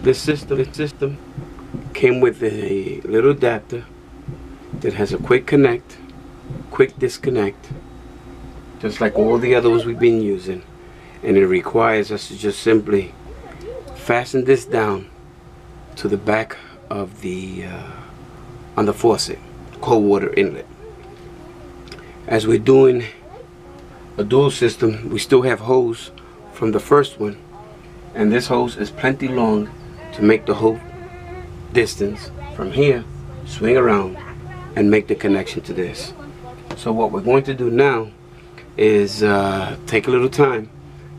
This system came with a little adapter that has a quick connect, quick disconnect, just like all the others we've been using, and it requires us to just simply fasten this down to the back of the on the faucet, cold water inlet. As we're doing a dual system, we still have hose from the first one, and this hose is plenty long to make the whole distance from here, swing around and make the connection to this. So what we're going to do now is take a little time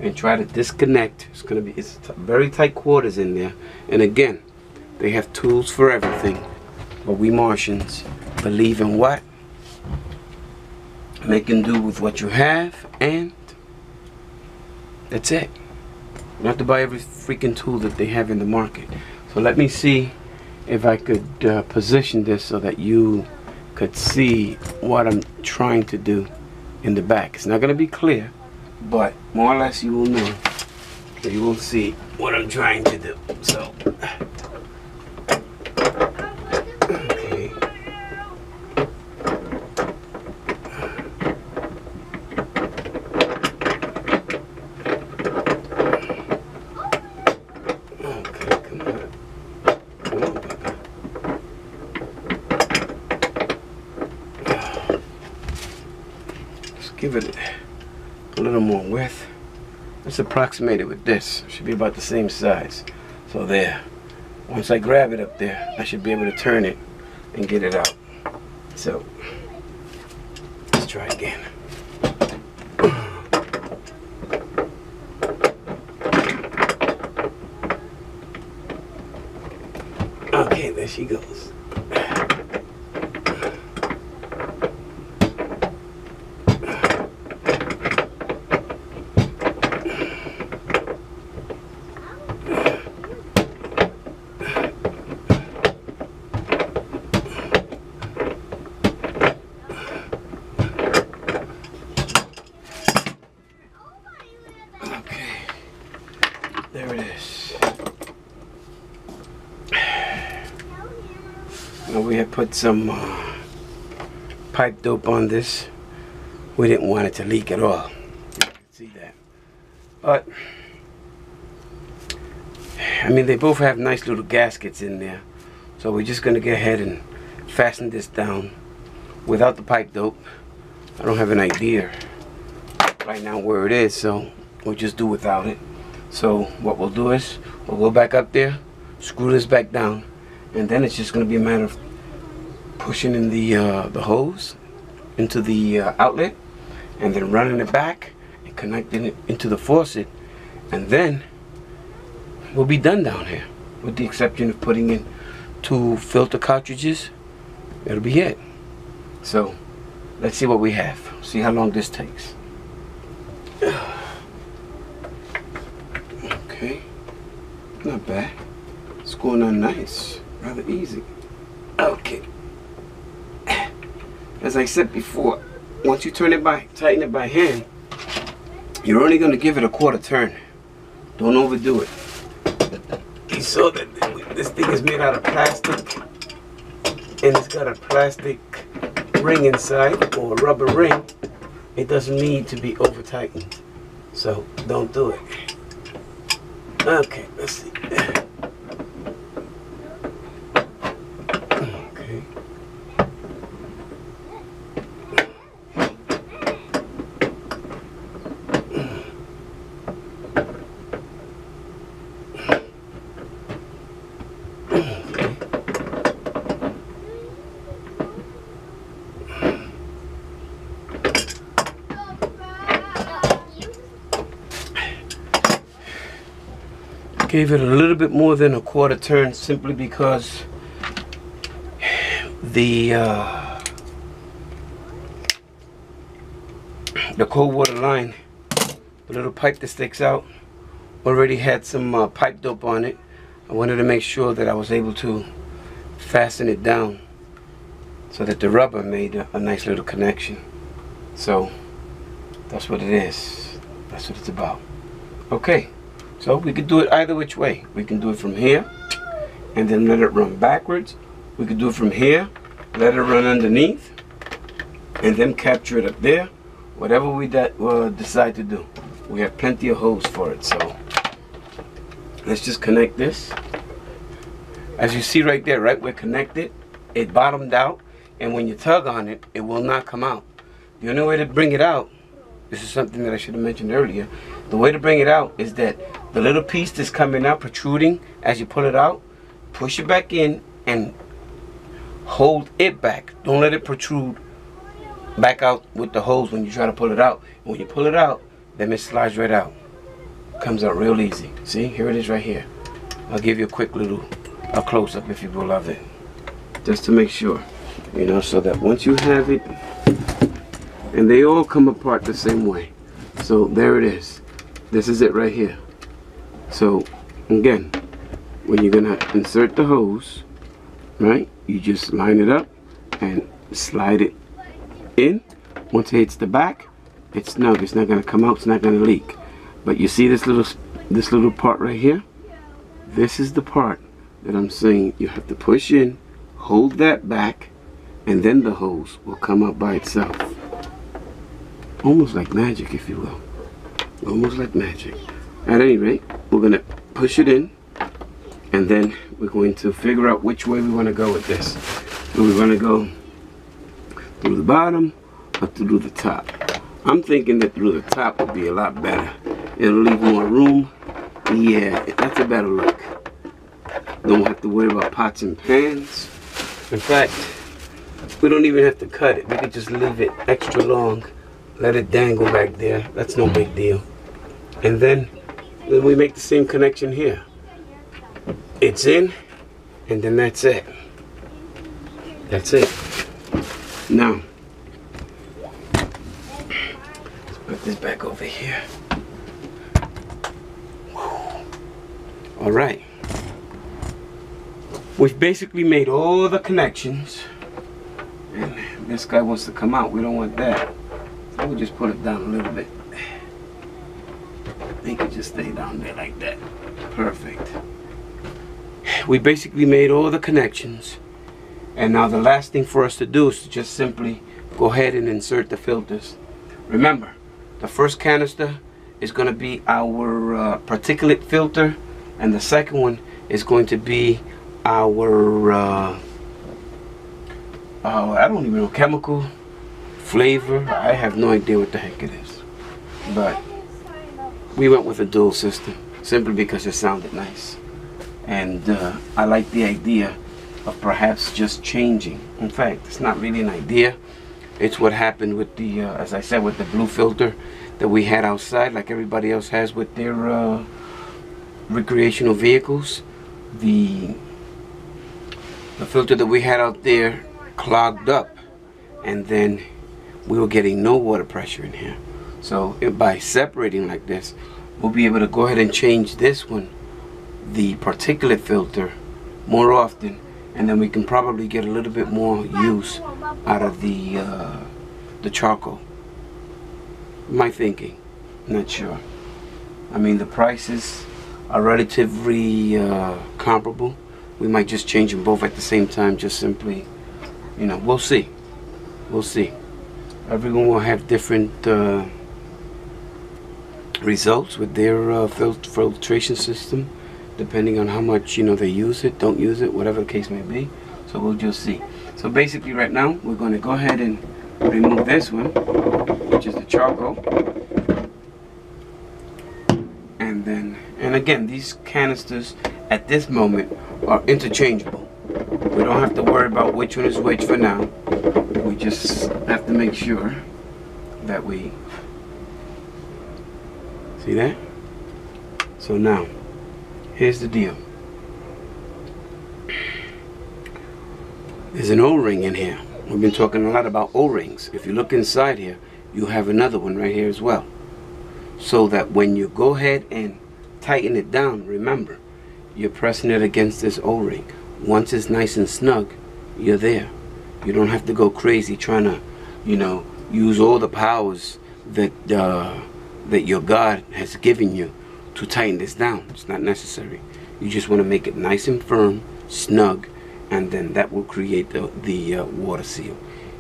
and try to disconnect. It's very tight quarters in there, and again, they have tools for everything, but we Martians believe in what? Making do with what you have, and that's it. You don't have to buy every freaking tool that they have in the market. So let me see if I could position this so that you could see what I'm trying to do in the back. It's not going to be clear, but more or less you will know. So you will see what I'm trying to do. So, okay. Give it a little more width. Let's approximate it with this. It should be about the same size. So there. Once I grab it up there, I should be able to turn it and get it out. So let's try again. Okay, there she goes. There it is. Now we have put some pipe dope on this. We didn't want it to leak at all. You can see that. But I mean, they both have nice little gaskets in there. So we're just gonna go ahead and fasten this down without the pipe dope. I don't have an idea right now where it is, so we'll just do without it. So what we'll do is we'll go back up there, screw this back down, and then it's just going to be a matter of pushing in the hose into the outlet, and then running it back and connecting it into the faucet, and then we'll be done down here, with the exception of putting in 2 filter cartridges. That'll be it. So let's see what we have. See how long this takes. Okay, not bad. It's going on nice, rather easy. Okay. As I said before, once you turn it tighten it by hand, you're only going to give it a quarter turn. Don't overdo it. You saw that this thing is made out of plastic, and it's got a plastic ring inside, or a rubber ring. It doesn't need to be over tightened, so don't do it. Okay, let's see. Okay. Gave it a little bit more than a quarter turn simply because the cold water line, the little pipe that sticks out, already had some pipe dope on it. I wanted to make sure that I was able to fasten it down so that the rubber made a nice little connection. So that's what it is. That's what it's about. Okay, So we could do it either which way. We can do it from here and then let it run backwards. We could do it from here, let it run underneath, and then capture it up there. Whatever we decide to do. We have plenty of holes for it. So let's just connect this. As you see right there, right, we're connected. It bottomed out, and when you tug on it, it will not come out. The only way to bring it out, this is something that I should have mentioned earlier. The way to bring it out is that the little piece that's coming out, protruding, as you pull it out, push it back in and hold it back. Don't let it protrude back out with the hose when you try to pull it out. And when you pull it out, then it slides right out. Comes out real easy. See, here it is right here. I'll give you a quick little close-up, if you will, of it. Just to make sure, you know, so that once you have it, and they all come apart the same way. So there it is. This is it right here. So again, when you're gonna insert the hose, right, you just line it up and slide it in. Once it hits the back, it's snug. It's not gonna come out. It's not gonna leak. But you see this little part right here? This is the part that I'm saying you have to push in, hold that back, and then the hose will come out by itself. Almost like magic, if you will. Almost like magic. At any rate, we're gonna push it in, and then we're going to figure out which way we want to go with this. Do we want to go through the bottom or through the top? I'm thinking that through the top would be a lot better. It'll leave more room. Yeah, that's a better look. Don't have to worry about pots and pans. In fact, we don't even have to cut it. We could just leave it extra long. Let it dangle back there. That's no big deal. And then we make the same connection here. It's in, and then that's it. That's it. Now, let's put this back over here. All right. We've basically made all the connections. And this guy wants to come out. We don't want that. So we'll just put it down a little bit. They could just stay down there like that. Perfect. We basically made all the connections. And now the last thing for us to do is to just simply go ahead and insert the filters. Remember, the first canister is going to be our particulate filter, and the second one is going to be our I don't even know, chemical flavor. I have no idea what the heck it is, but we went with a dual system simply because it sounded nice, and I like the idea of perhaps just changing. In fact, it's not really an idea. It's what happened with the as I said, with the blue filter that we had outside, like everybody else has with their recreational vehicles. The filter that we had out there clogged up, and then we were getting no water pressure in here. So by separating like this, we'll be able to go ahead and change this one, the particulate filter, more often, and then we can probably get a little bit more use out of the charcoal. My thinking, not sure. I mean, the prices are relatively comparable. We might just change them both at the same time, just simply, you know, we'll see. We'll see. Everyone will have different results with their filtration system, depending on how much, you know, they use it, don't use it, whatever the case may be. So we'll just see. So basically right now, we're going to go ahead and remove this one, which is the charcoal. And then, and again, these canisters at this moment are interchangeable. We don't have to worry about which one is which for now. We just have to make sure that we see that. So now, here's the deal. There's an O-ring in here. We've been talking a lot about O-rings. If you look inside here, you have another one right here as well. So that when you go ahead and tighten it down, remember, you're pressing it against this O-ring. Once it's nice and snug, you're there. You don't have to go crazy trying to, you know, use all the powers that that your God has given you to tighten this down. It's not necessary. You just want to make it nice and firm, snug, and then that will create the water seal.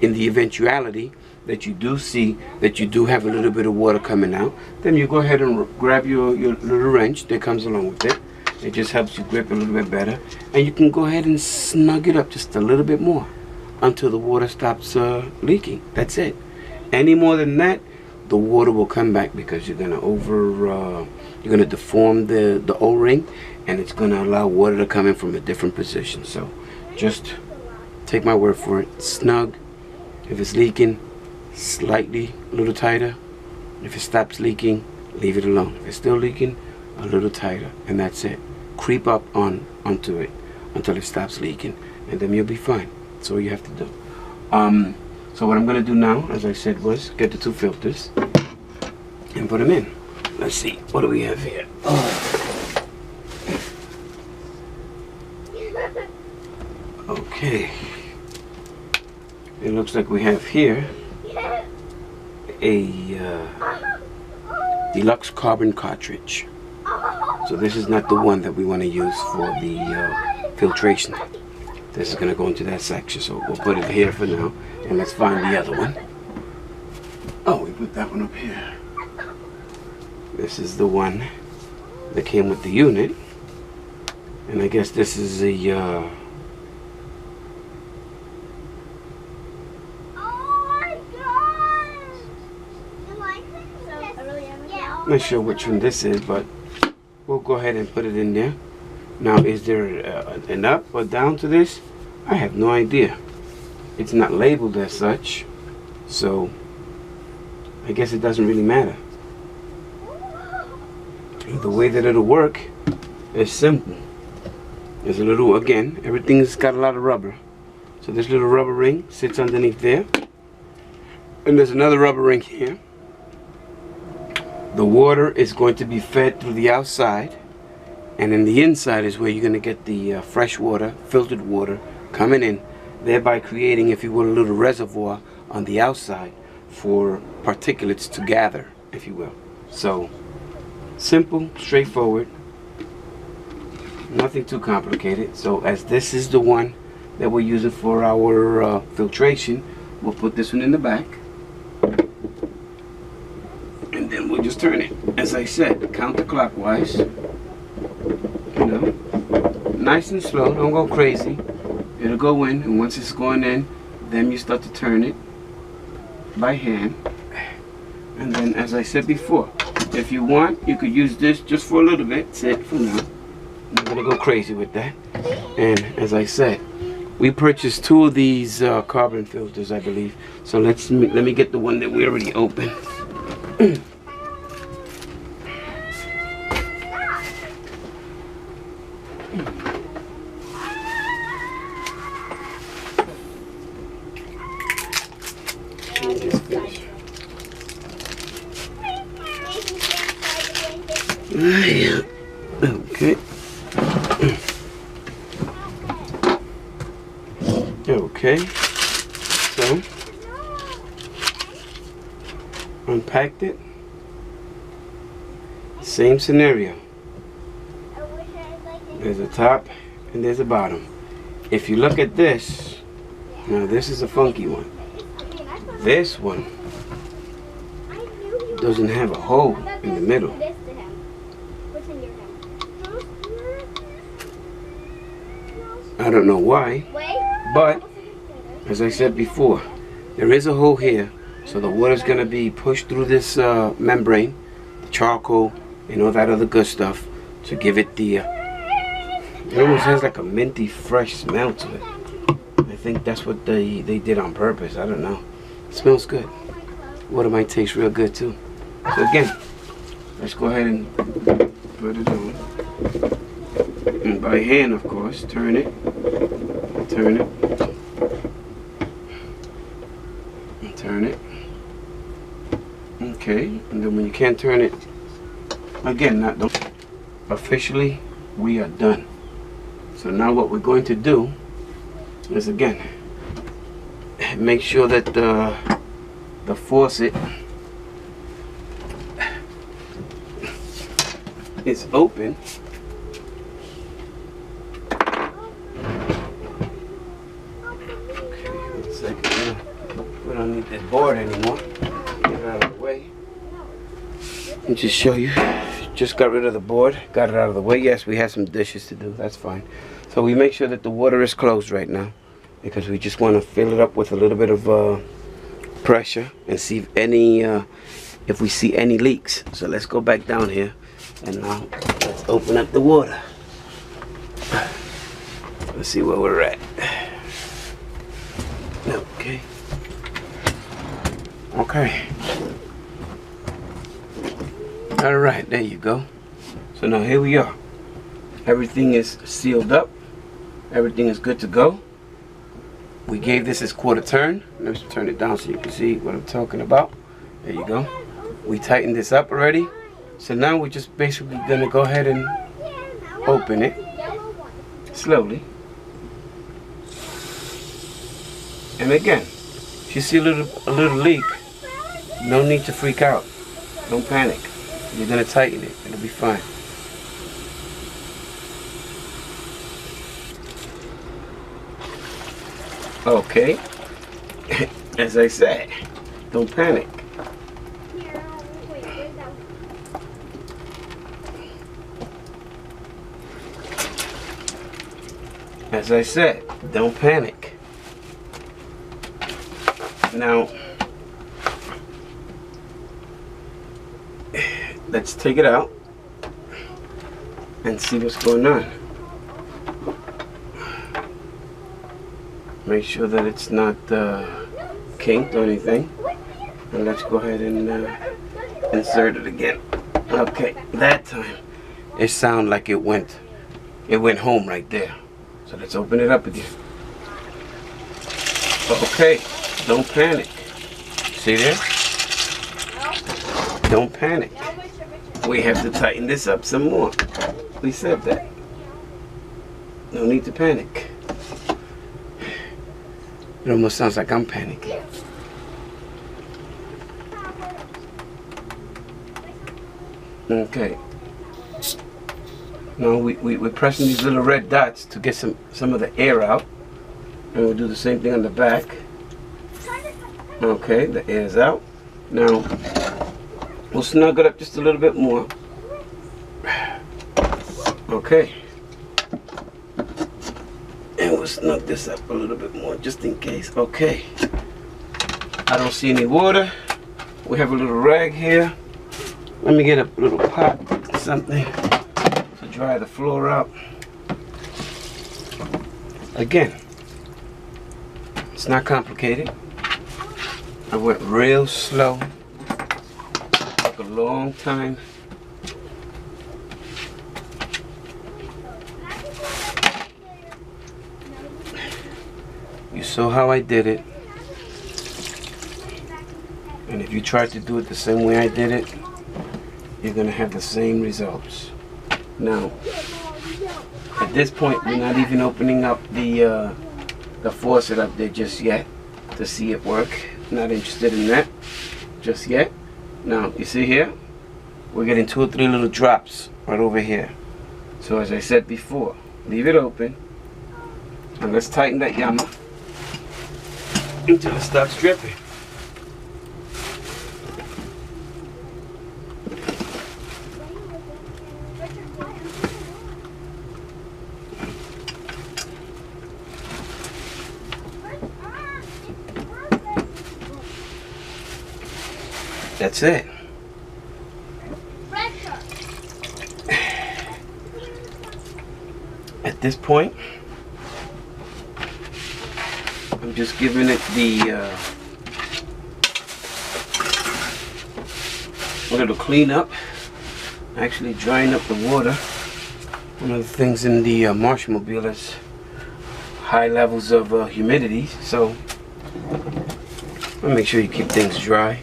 In the eventuality that you do see that you do have a little bit of water coming out, then you go ahead and grab your little wrench that comes along with it. It just helps you grip a little bit better, and you can go ahead and snug it up just a little bit more until the water stops leaking. That's it. Any more than that, the water will come back because you're gonna deform the O-ring, and it's gonna allow water to come in from a different position. So just take my word for it. Snug. If it's leaking, slightly a little tighter. If it stops leaking, leave it alone. If it's still leaking, a little tighter, and that's it. Creep up onto it until it stops leaking, and then you'll be fine. That's all you have to do. So what I'm gonna do now, as I said, was get the 2 filters and put them in. Let's see, what do we have here? Oh. Okay. It looks like we have here a deluxe carbon cartridge. So this is not the one that we want to use for the filtration. This is going to go into that section, so we'll put it here for now, and let's find the other one. Oh, we put that one up here. This is the one that came with the unit, and I guess this is the I'm not sure which one this is, but we'll go ahead and put it in there. Now, is there an up or down to this? I have no idea. It's not labeled as such, so I guess it doesn't really matter. The way that it'll work is simple. There's a little, again, everything's got a lot of rubber. So this little rubber ring sits underneath there, and there's another rubber ring here. The water is going to be fed through the outside, and in the inside is where you're going to get the fresh water, filtered water coming in, thereby creating, if you will, a little reservoir on the outside for particulates to gather, if you will. So simple, straightforward, nothing too complicated. So as this is the one that we're using for our filtration, we'll put this one in the back. And then we'll just turn it, as I said, counterclockwise. You know, nice and slow. Don't go crazy. It'll go in, and once it's going in, then you start to turn it by hand. And then, as I said before, if you want, you could use this just for a little bit. That's it for now. I'm not gonna go crazy with that. And as I said, we purchased 2 of these carbon filters, I believe. So let me get the one that we already opened. Okay. Okay. So unpacked it. Same scenario. There's a top and there's a bottom. If you look at this, now this is a funky one. This one doesn't have a hole in the middle. I don't know why, but as I said before, there is a hole here, so the water's gonna be pushed through this membrane, the charcoal, and all that other good stuff to give it the. It almost has like a minty, fresh smell to it. I think that's what they did on purpose. I don't know. It smells good. Water might taste real good too. So again, let's go ahead and put it on. And by hand, of course, turn it, turn it, and turn it. Okay, and then when you can't turn it, again, officially, we are done. So now what we're going to do is, again, make sure that the faucet is open. Okay, 1 second. We don't need that board anymore. Get it out of the way. Let me just show you. Just got rid of the board. Got it out of the way. Yes, we had some dishes to do. That's fine. So we make sure that the water is closed right now, because we just want to fill it up with a little bit of pressure and see if we see any leaks. So let's go back down here and now let's open up the water. Let's see where we're at. Okay. Okay. All right, there you go. So now here we are. Everything is sealed up. Everything is good to go. We gave this its quarter turn. Let's turn it down so you can see what I'm talking about. There you go. We tightened this up already. So now we're just basically gonna go ahead and open it slowly. And again, if you see a little leak, no need to freak out. Don't panic. You're gonna tighten it. It'll be fine. Okay. As I said, don't panic. As I said, don't panic. Now, let's take it out and see what's going on. Make sure that it's not kinked or anything. And let's go ahead and insert it again. Okay, that time it sounded like it went home right there. So let's open it up again. Okay, don't panic. See there? Don't panic. We have to tighten this up some more. We said that. No need to panic. It almost sounds like I'm panicking. Okay. Now we're pressing these little red dots to get some of the air out. And we'll do the same thing on the back. Okay, the air's out. Now, we'll snug it up just a little bit more. Okay. And we'll snug this up a little bit more just in case. Okay. I don't see any water. We have a little rag here. Let me get a little pot or something to dry the floor out. Again, it's not complicated. I went real slow. Took a long time. You saw how I did it. And if you try to do it the same way I did it, you're gonna have the same results. Now, at this point, we're not even opening up the faucet up there just yet to see it work. Not interested in that just yet. Now, you see here, we're getting 2 or 3 little drops right over here. So as I said before, leave it open and let's tighten that yama until it stops dripping. That's it. At this point, I'm just giving it a little clean up. Actually drying up the water. One of the things in the Marstian Mobile is high levels of humidity, so make sure you keep things dry.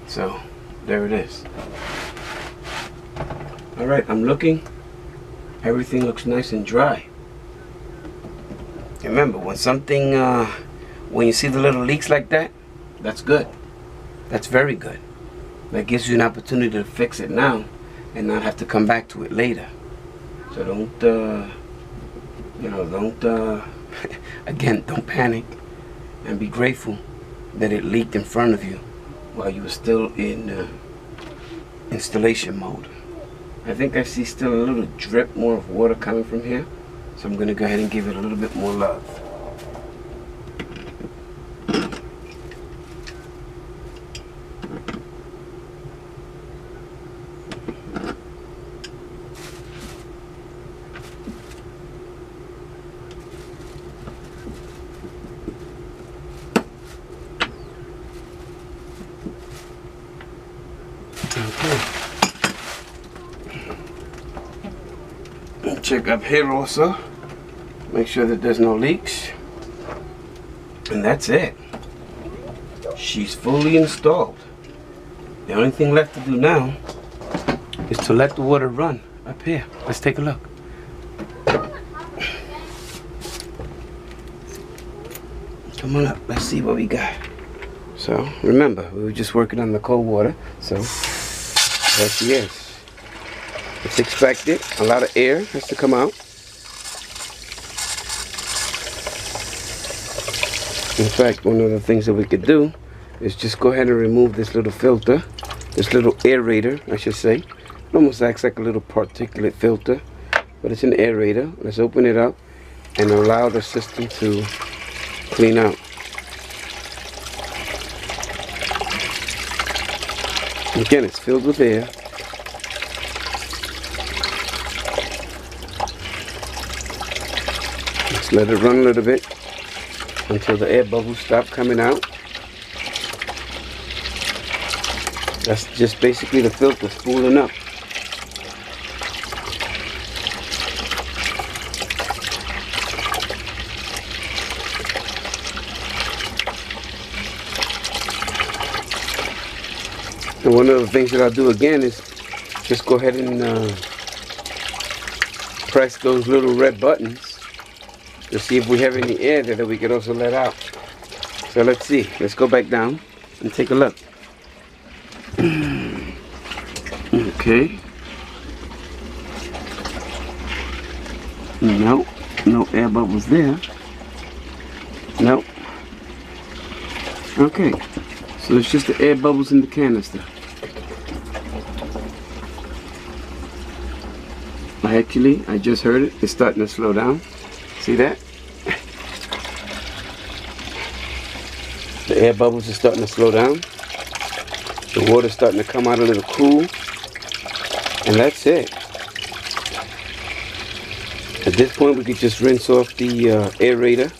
So there it is. All right, I'm looking. Everything looks nice and dry. Remember, when something, when you see the little leaks like that, that's good. That's very good. That gives you an opportunity to fix it now and not have to come back to it later. So don't, again, don't panic, and be grateful that it leaked in front of you while you were still in installation mode. I think I see still a little drip more of water coming from here, so I'm going to go ahead and give it a little bit more love. Check up here also, make sure that there's no leaks, and that's it. She's fully installed. The only thing left to do now is to let the water run up here. Let's take a look. Come on up, let's see what we got. So remember, we were just working on the cold water, so there she is. It's expected. A lot of air has to come out. In fact, one of the things that we could do is just go ahead and remove this little filter, this little aerator, I should say. It almost acts like a little particulate filter, but it's an aerator. Let's open it up and allow the system to clean out. Again, it's filled with air. Let's let it run a little bit until the air bubbles stop coming out. That's just basically the filter spooling up. And one of the things that I'll do again is just go ahead and press those little red buttons to see if we have any air there that we could also let out. So let's see. Let's go back down and take a look. Okay. No, no air bubbles there. Nope. Okay. So it's just the air bubbles in the canister. I just heard it. It's starting to slow down. See that? The air bubbles are starting to slow down. The water's starting to come out a little cool. And that's it. At this point, we could just rinse off the aerator.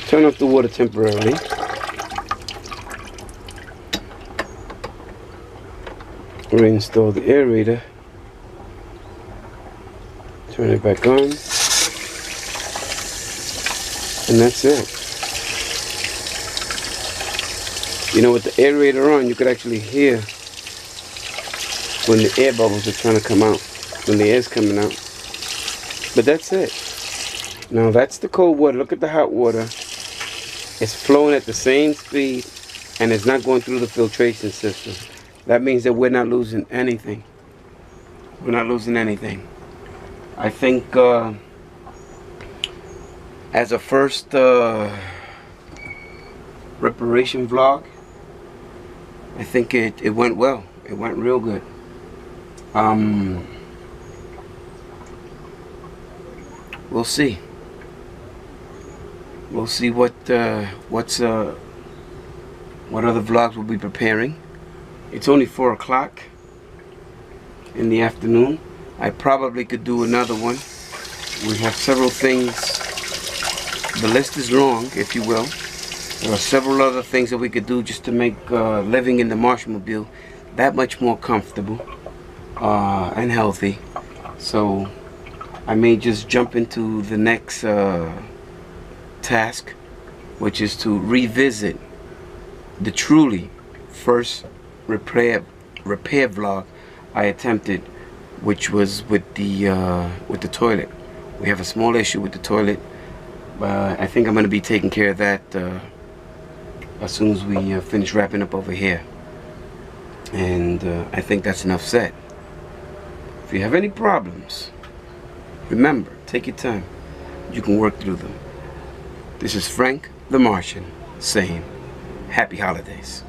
Turn off the water temporarily. Reinstall the aerator. Turn it back on. And that's it. You know, with the aerator on, you could actually hear when the air bubbles are trying to come out, when the air's coming out. But that's it. Now that's the cold water. Look at the hot water. It's flowing at the same speed and it's not going through the filtration system. That means that we're not losing anything. We're not losing anything. I think as a first reparation vlog, I think it went well. It went real good. We'll see. We'll see what other vlogs we'll be preparing. It's only 4 o'clock in the afternoon. I probably could do another one. We have several things. The list is long, if you will. There are several other things that we could do just to make living in the Marstian Mobile that much more comfortable and healthy. So I may just jump into the next task, which is to revisit the truly first repair vlog I attempted, which was with the toilet. We have a small issue with the toilet, but I think I'm going to be taking care of that as soon as we finish wrapping up over here. And I think that's enough said. If you have any problems, remember, take your time. You can work through them. This is Frank the Martian saying, Happy Holidays.